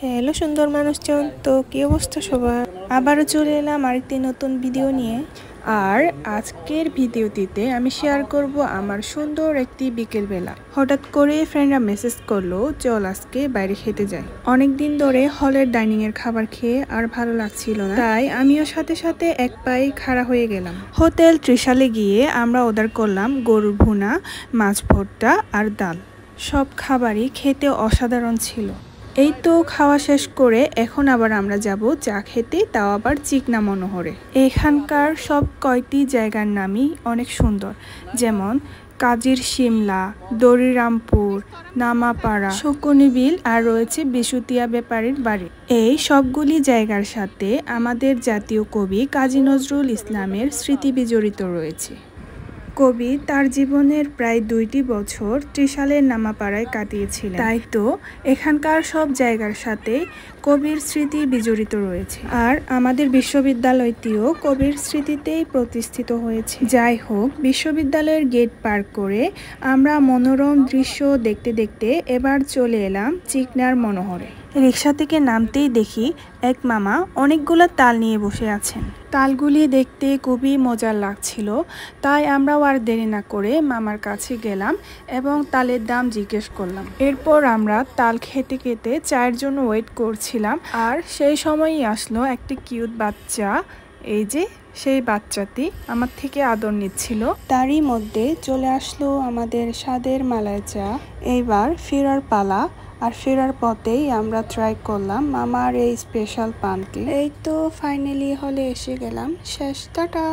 Hello সুন্দর মানুষজন, তো কি অবস্থা সবার? আবারও চলে এলাম আরেকটি নতুন ভিডিও নিয়ে। আর আজকের ভিডিওটিতে আমি শেয়ার করব আমার সুন্দর একটি বিকেলবেলা। হঠাৎ করে ফ্রেন্ডরা মেসেজ করলো, চল আজকে বাইরে খেতে যাই। অনেকদিন ধরে হলের ডাইনিং এর খাবার খেয়ে আর ভালো লাগছিল না, তাই আমিও সাথে সাথে এক পায়ে খাড়া হয়ে গেলাম। হোটেল ত্রিশালে গিয়ে আমরা অর্ডার করলাম গরুর ভুনা, মাছ ভর্তা আর ডাল। সব খাবারই খেতে অসাধারণ ছিল। এই তো খাওয়া শেষ করে এখন আবার আমরা যাব চা খেতে, তাও আবার চিকনা মনোহরে। এখানকার সব কয়টি জায়গার নামই অনেক সুন্দর, যেমন কাজির শিমলা, দড়িরামপুর, নামাপাড়া, শকুনি বিল আর রয়েছে বিশুতিয়া ব্যাপারীর বাড়ি। এই সবগুলি জায়গার সাথে আমাদের জাতীয় কবি কাজী নজরুল ইসলামের স্মৃতি বিজড়িত রয়েছে। কবি তার জীবনের প্রায় 2টি বছর ত্রিশালের নামাপাড়ায় কাটিয়েছিলেন, তাই তো এখানকার সব জায়গার সাথে কবির স্মৃতি বিজড়িত রয়েছে। আর আমাদের বিশ্ববিদ্যালয়টিও কবির স্মৃতিতেই প্রতিষ্ঠিত হয়েছে। যাই হোক, বিশ্ববিদ্যালয়ের গেট পার করে আমরা মনোরম দৃশ্য দেখতে দেখতে এবার চলে এলাম চিকনার মনোহরে। রিক্সা থেকে নামতেই দেখি এক মামা অনেকগুলো তাল নিয়ে বসে আছেন। তালগুলি দেখতে খুবই মজার লাগছিল, তাই আমরাও আর দেরি না করে মামার কাছে গেলাম এবং তালের দাম জিজ্ঞেস করলাম। এরপর আমরা তাল খেতে খেতে চায়ের জন্য ওয়েট করছিলাম, আর সেই সময়ই আসলো একটি কিউট বাচ্চা। এই যে সেই বাচ্চাটি আমার থেকে আদর নিচ্ছিল। তারই মধ্যে চলে আসলো আমাদের স্বাদের মালাই চা। এইবার ফেরার পালা, আর ফেরার পথেই আমরা ট্রাই করলাম মামার এই স্পেশাল পানটি। এই তো ফাইনালি হলে এসে গেলাম। শেষ, টাটা।